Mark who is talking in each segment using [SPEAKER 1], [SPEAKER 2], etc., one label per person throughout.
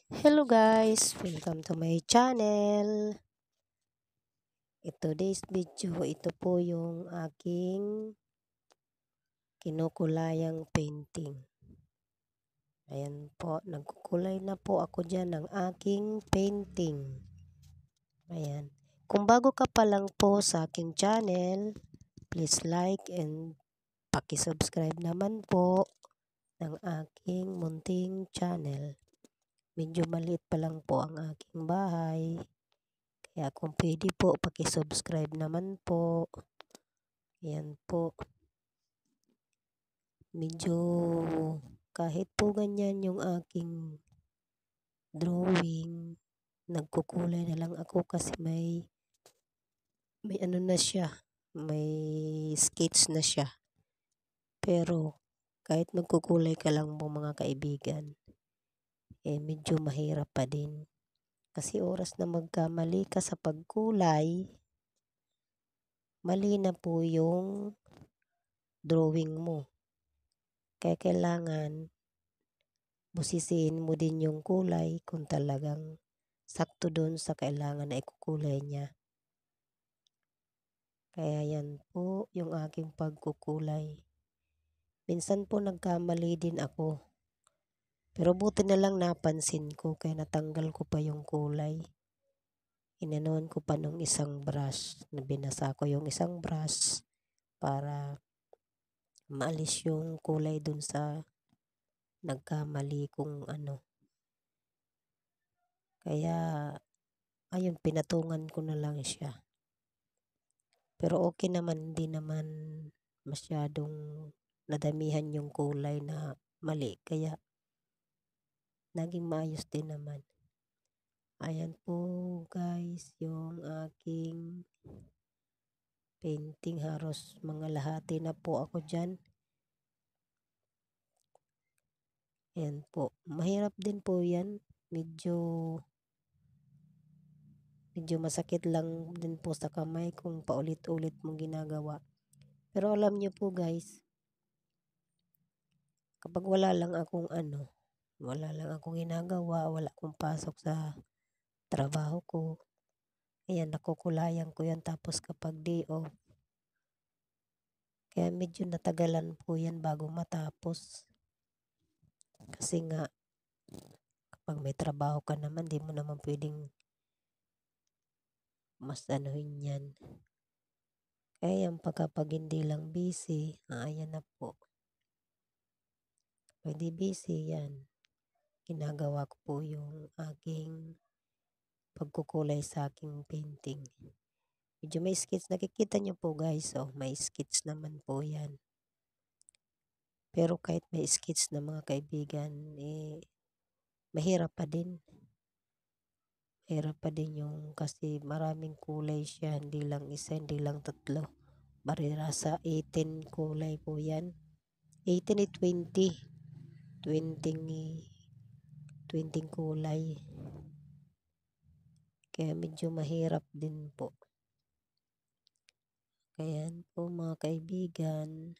[SPEAKER 1] Hello guys, welcome to my channel. Today's video, ito po yung aking kinukulayang painting. Ayan po, nagkukulay na po ako dyan ng aking painting. Ayan. Kung bago ka pa lang po sa aking channel, please like and paki-subscribe naman po ng aking munting channel. Medyo maliit pa lang po ang aking bahay. Kaya kung pwede po, paki-subscribe naman po. Yan po. Medyo kahit po ganyan yung aking drawing, nagkukulay na lang ako kasi may ano na siya, may sketch na siya. Pero kahit magkukulay ka lang po mga kaibigan, medyo mahirap pa din. Kasi oras na magkamali ka sa pagkulay, mali na po yung drawing mo. Kaya kailangan busisiin mo din yung kulay kung talagang sakto doon sa kailangan na ikukulay niya. Kaya yan po yung aking pagkukulay. Minsan po nagkamali din ako. Pero buti na lang napansin ko kaya natanggal ko pa yung kulay. Inanuhan ko pa nung isang brush. Binasa ko yung isang brush para maalis yung kulay dun sa nagkamali kung ano. Kaya ayun, pinatungan ko na lang siya. Pero okay naman, hindi naman masyadong nadamihan yung kulay na mali. Kaya naging maayos din naman. Ayan po guys, yung aking painting. Halos mga lahati na po ako dyan. Ayan po. Mahirap din po yan. Medyo masakit lang din po sa kamay kung paulit-ulit mong ginagawa. Pero alam nyo po guys, kapag wala lang akong ginagawa, wala akong pasok sa trabaho ko, ayan, nakukulayan ko yan. Tapos kapag day off, kaya medyo natagalan po yan bago matapos. Kasi nga, kapag may trabaho ka naman, di mo naman pwedeng mas anuhin yan. Kaya yung pagkapag hindi lang busy, ayan na po. Kapag di busy, yan. Ginagawa ko po yung aking pagkukulay sa aking painting. Medyo may sketch. Nakikita nyo po guys, may sketch naman po yan. Pero kahit may sketch na mga kaibigan, mahirap pa din. Mahirap pa din yung kasi maraming kulay siya. Hindi lang isa, hindi lang tatlo. Barira sa 18 kulay po yan. 18 at 20. 20 kulay. Kaya medyo mahirap din po. Kaya po mga kaibigan,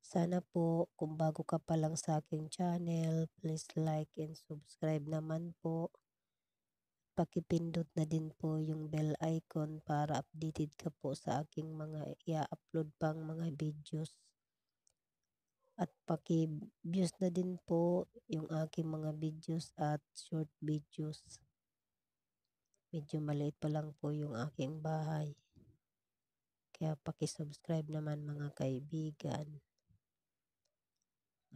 [SPEAKER 1] sana po kung bago ka pa lang sa aking channel, please like and subscribe naman po. Pakipindot na din po yung bell icon para updated ka po sa aking mga i-upload pang mga videos. At paki-views na din po yung aking mga videos at short videos. Medyo maliit pa lang po yung aking bahay. Kaya paki-subscribe naman mga kaibigan.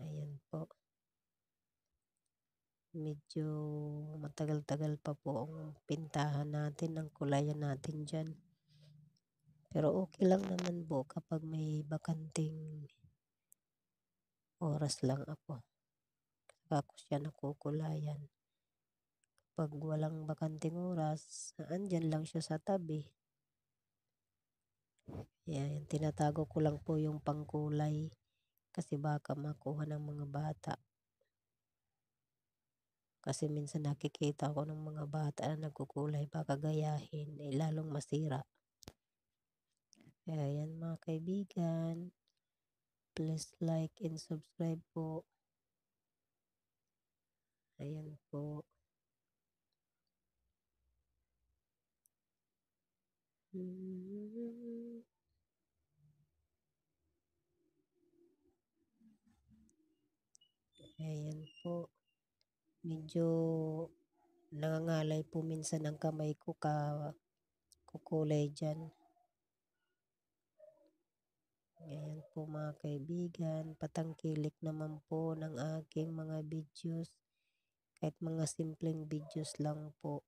[SPEAKER 1] Ayan po. Medyo matagal-tagal pa po ang pintahan natin, ang kulayan natin dyan. Pero okay lang naman po kapag may bakanting oras lang ako. Ako siya nakukulayan. Pag walang bakanting oras, andyan lang siya sa tabi. Ayan, tinatago ko lang po yung pangkulay kasi baka makuha ng mga bata. Kasi minsan nakikita ko ng mga bata na nagkukulay, baka gayahin, lalong masira. Kaya yan mga kaibigan, please like and subscribe po. Ayan po. Ayan po. Medyo nangangalay po minsan ang kamay ko kukulay dyan. Ayan po mga kaibigan, patangkilik naman po ng aking mga videos. Kahit mga simpleng videos lang po.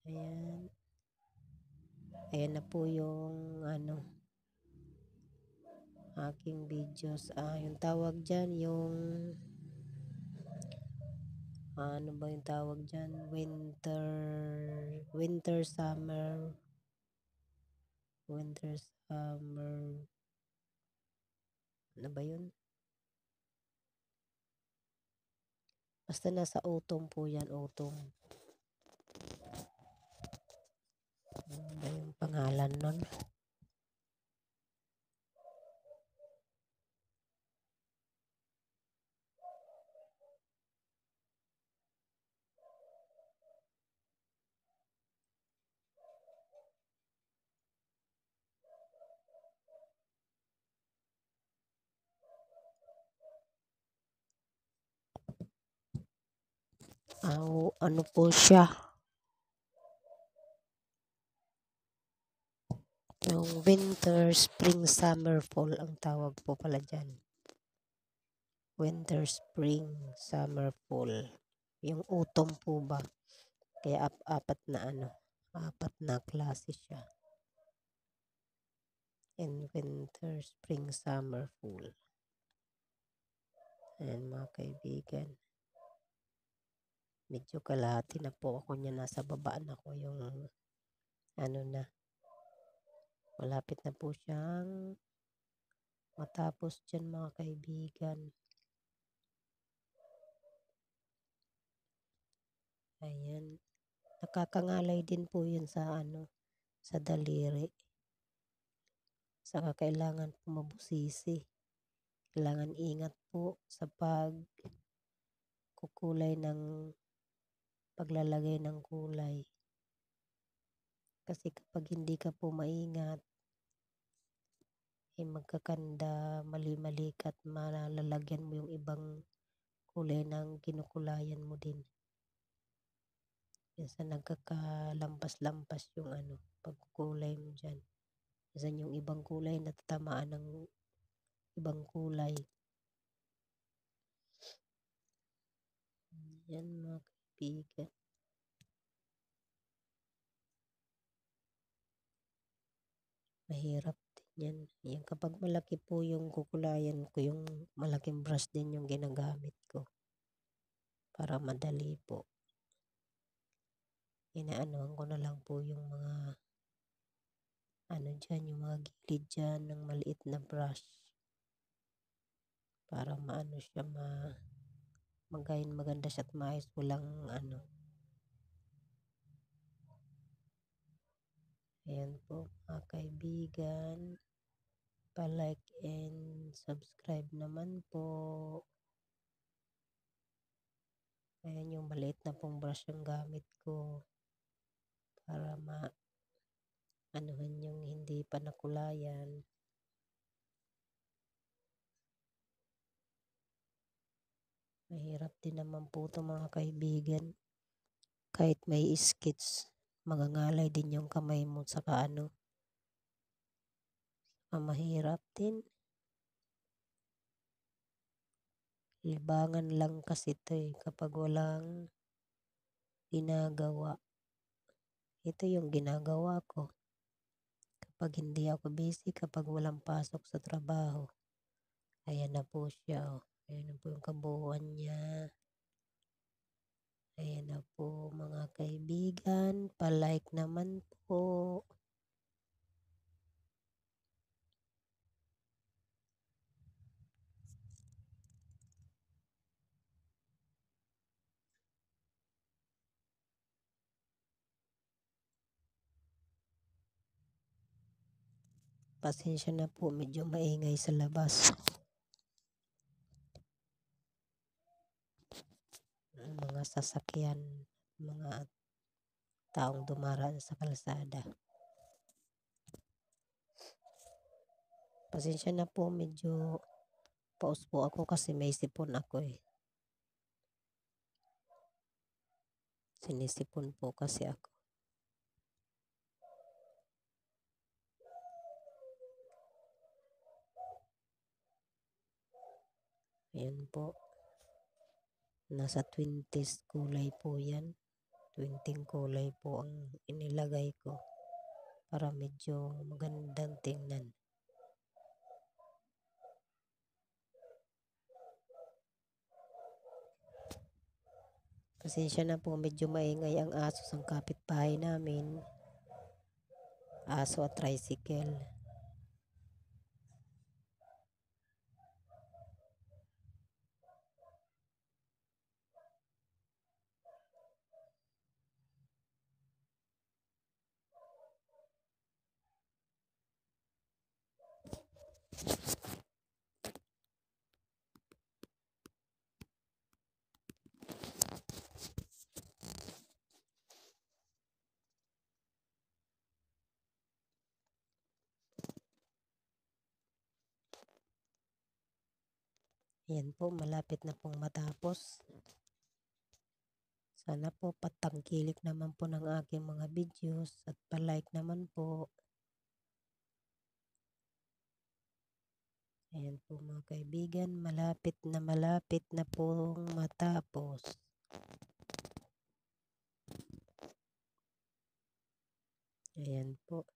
[SPEAKER 1] Ayan. Ayan na po yung aking videos. Yung tawag dyan, yung ano ba yung tawag dyan? Winter, summer. Ano ba yun? Basta nasa autumn po yan, autumn. Ano ba yung pangalan nun? Ano po siya? Yung winter, spring, summer, fall ang tawag po pala dyan. Winter, spring, summer, fall. Yung autumn po ba? Kaya apat na klase siya. And winter, spring, summer, fall. Ayan mga kaibigan. Medyo kalahati na po ako niya. Nasa babaan ako yung malapit na po siyang matapos dyan mga kaibigan. Ayan. Nakakangalay din po yun sa daliri. Saka kailangan po mabusisi. Kailangan ingat po sa paglalagay ng kulay. Kasi kapag hindi ka po maingat, magkakanda, mali-mali ka at malalagyan mo yung ibang kulay ng kinukulayan mo din. Minsan nagkakalampas-lampas yung pagkulay mo dyan. Minsan yung ibang kulay natatamaan ng ibang kulay. Yan mga kaibigan. Mahirap din yan. Kapag malaki po yung kukulayan ko, yung malaking brush din yung ginagamit ko. Para madali po. Inaanuhan ko na lang po yung mga yung mga gilid dyan ng maliit na brush. Para maganda siya at maayos. Walang Ayan po mga kaibigan. Pa-like and subscribe naman po. Ayan yung maliit na pong brush yung gamit ko. Para yung hindi pa nakulayan. Mahirap din naman po ito mga kaibigan. Kahit may skits, magangalay din yung kamay mo saka mahirap din. Libangan lang kasi ito kapag walang ginagawa. Ito yung ginagawa ko. Kapag hindi ako busy, kapag walang pasok sa trabaho. Ayan na po siya. Ayan na po yung kabuuan niya. Ayan na po mga kaibigan. Pa-like naman po. Pasensya na po, medyo maingay sa labas. Mga sasakyan, mga taong dumaraan sa kalsada. Pasensya na po, medyo paus po ako kasi may sipon ako eh. Sinisipon po kasi ako. Ayan po. Nasa 20s kulay po yan. 20 kulay po ang inilagay ko para medyo magandang tingnan. Pasensya na po, medyo maingay ang aso sa kapitbahay namin. Aso at tricycle. Yan po, malapit na pong matapos. Sana po patangkilik naman po ng aking mga videos at palike naman po. Ayan po mga kaibigan, malapit na pong matapos. Ayan po.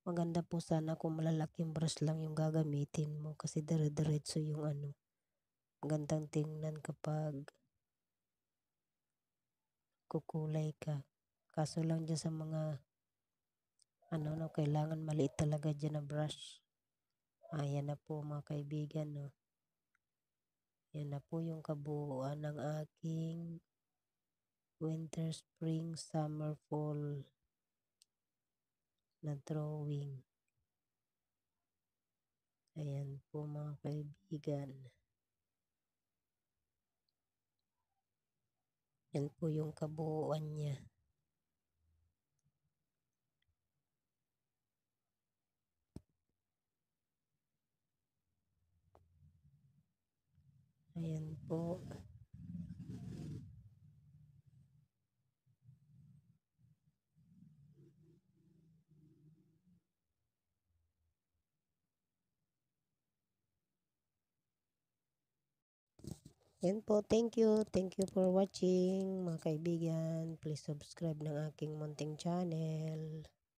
[SPEAKER 1] Maganda po sana kung malalaking brush lang yung gagamitin mo kasi dire-diretso yung ano. Magandang tingnan kapag kukulay ka. Kaso lang dyan sa mga kailangan maliit talaga dyan na brush. Ayan na po mga kaibigan, no. Yan na po yung kabuuan ng aking winter, spring, summer, fall na drawing. Ayan po mga kaibigan. Yan po yung kabuuan niya. Ayan po. Yan po, thank you. Thank you for watching mga kaibigan. Please subscribe ng aking munting channel.